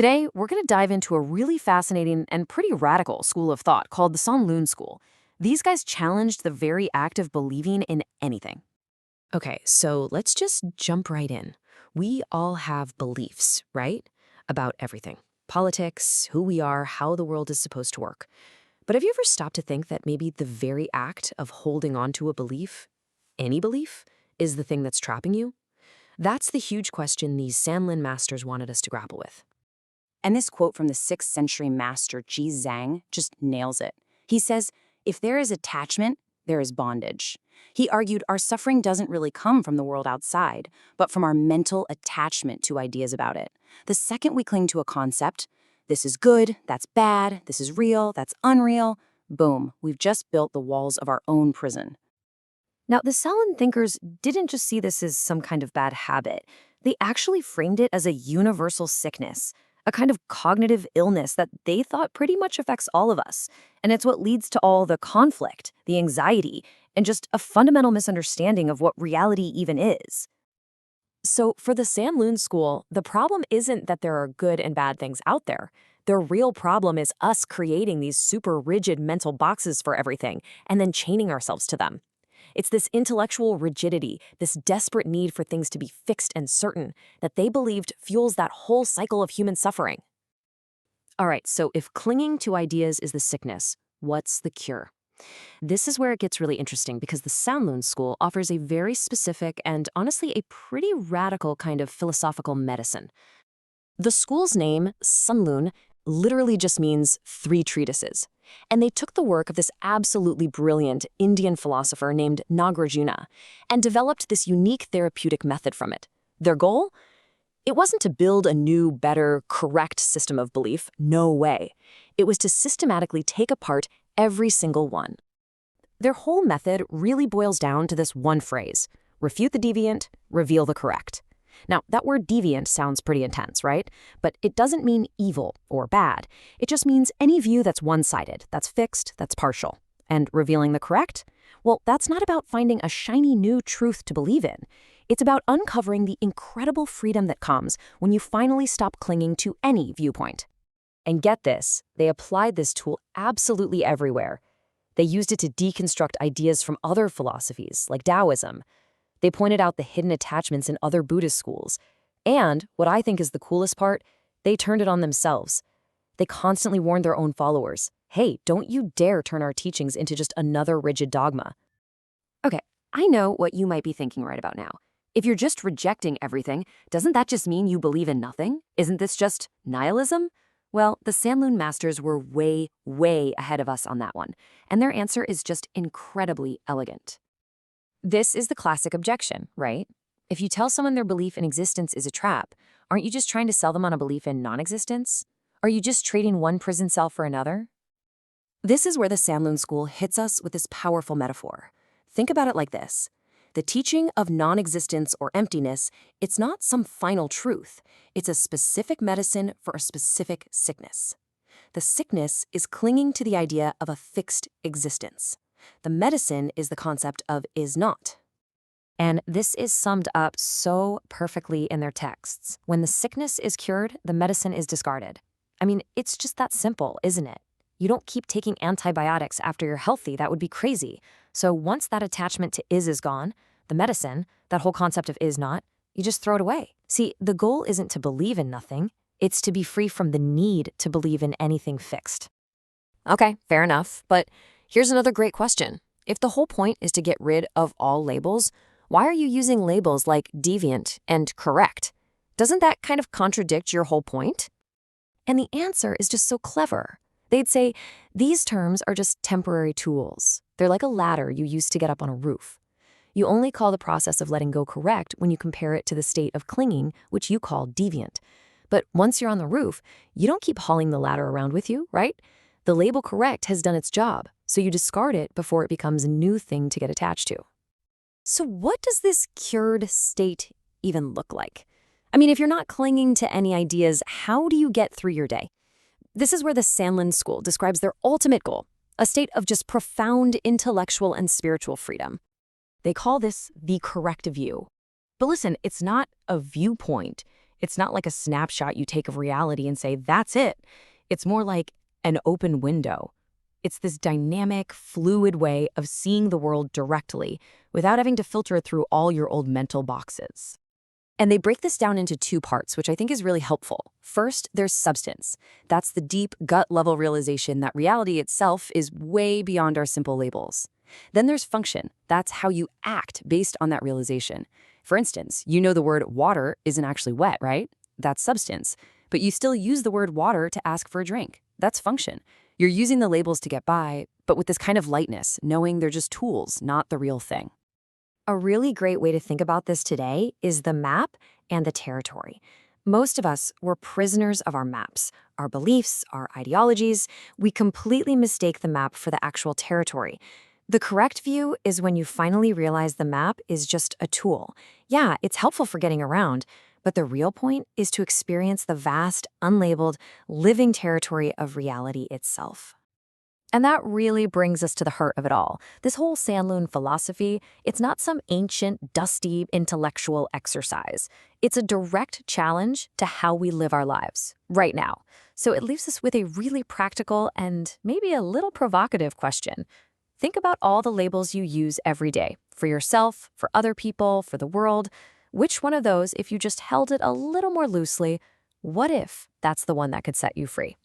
Today, we're going to dive into a really fascinating and pretty radical school of thought called the Sanlun School. These guys challenged the very act of believing in anything. Okay, so let's just jump right in. We all have beliefs, right? About everything. Politics, who we are, how the world is supposed to work. But have you ever stopped to think that maybe the very act of holding on to a belief, any belief, is the thing that's trapping you? That's the huge question these Sanlun masters wanted us to grapple with. And this quote from the 6th century Master Ji Zang just nails it. He says, "If there is attachment, there is bondage." He argued our suffering doesn't really come from the world outside, but from our mental attachment to ideas about it. The second we cling to a concept, this is good, that's bad, this is real, that's unreal, boom, we've just built the walls of our own prison. Now, the Sanlun thinkers didn't just see this as some kind of bad habit. They actually framed it as a universal sickness, a kind of cognitive illness that they thought pretty much affects all of us. And it's what leads to all the conflict, the anxiety, and just a fundamental misunderstanding of what reality even is. So for the Sanlun school, the problem isn't that there are good and bad things out there. The real problem is us creating these super rigid mental boxes for everything and then chaining ourselves to them. It's this intellectual rigidity, this desperate need for things to be fixed and certain, that they believed fuels that whole cycle of human suffering. All right, so if clinging to ideas is the sickness, what's the cure? This is where it gets really interesting because the Sanlun school offers a very specific and honestly a pretty radical kind of philosophical medicine. The school's name, Sanlun, literally just means 3 treatises. And they took the work of this absolutely brilliant Indian philosopher named Nagarjuna and developed this unique therapeutic method from it. Their goal? It wasn't to build a new, better, correct system of belief. No way. It was to systematically take apart every single one. Their whole method really boils down to this one phrase: refute the deviant, reveal the correct. Now, that word deviant sounds pretty intense, right? But it doesn't mean evil or bad. It just means any view that's one-sided, that's fixed, that's partial. And revealing the correct? Well, that's not about finding a shiny new truth to believe in. It's about uncovering the incredible freedom that comes when you finally stop clinging to any viewpoint. And get this, they applied this tool absolutely everywhere. They used it to deconstruct ideas from other philosophies, like Taoism. They pointed out the hidden attachments in other Buddhist schools. And, what I think is the coolest part, they turned it on themselves. They constantly warned their own followers, hey, don't you dare turn our teachings into just another rigid dogma. Okay, I know what you might be thinking right about now. If you're just rejecting everything, doesn't that just mean you believe in nothing? Isn't this just nihilism? Well, the Sanlun masters were way, way ahead of us on that one. And their answer is just incredibly elegant. This is the classic objection, right? If you tell someone their belief in existence is a trap, aren't you just trying to sell them on a belief in non-existence? Are you just trading one prison cell for another? This is where the Sanlun school hits us with this powerful metaphor. Think about it like this. The teaching of non-existence or emptiness, it's not some final truth. It's a specific medicine for a specific sickness. The sickness is clinging to the idea of a fixed existence. The medicine is the concept of is not. And this is summed up so perfectly in their texts. When the sickness is cured, the medicine is discarded. I mean, it's just that simple, isn't it? You don't keep taking antibiotics after you're healthy. That would be crazy. So once that attachment to is gone, the medicine, that whole concept of is not, you just throw it away. See, the goal isn't to believe in nothing. It's to be free from the need to believe in anything fixed. Okay, fair enough. But here's another great question. If the whole point is to get rid of all labels, why are you using labels like deviant and correct? Doesn't that kind of contradict your whole point? And the answer is just so clever. They'd say, these terms are just temporary tools. They're like a ladder you use to get up on a roof. You only call the process of letting go correct when you compare it to the state of clinging, which you call deviant. But once you're on the roof, you don't keep hauling the ladder around with you, right? The label correct has done its job, so you discard it before it becomes a new thing to get attached to. So what does this cured state even look like? I mean, if you're not clinging to any ideas, how do you get through your day? This is where the Sanlun school describes their ultimate goal, a state of just profound intellectual and spiritual freedom. They call this the correct view. But listen, it's not a viewpoint. It's not like a snapshot you take of reality and say, that's it. It's more like an open window. It's this dynamic, fluid way of seeing the world directly without having to filter it through all your old mental boxes. And they break this down into two parts, which I think is really helpful. First, there's substance. That's the deep, gut-level realization that reality itself is way beyond our simple labels. Then there's function. That's how you act based on that realization. For instance, you know the word water isn't actually wet, right? That's substance. But you still use the word water to ask for a drink. That's function. You're using the labels to get by, but with this kind of lightness, knowing they're just tools, not the real thing. A really great way to think about this today is the map and the territory. Most of us were prisoners of our maps, our beliefs, our ideologies. We completely mistake the map for the actual territory. The correct view is when you finally realize the map is just a tool. Yeah, it's helpful for getting around, but the real point is to experience the vast, unlabeled, living territory of reality itself. And that really brings us to the heart of it all. This whole Sanlun philosophy, it's not some ancient, dusty, intellectual exercise. It's a direct challenge to how we live our lives, right now. So it leaves us with a really practical and maybe a little provocative question. Think about all the labels you use every day, for yourself, for other people, for the world. Which one of those, if you just held it a little more loosely, what if that's the one that could set you free?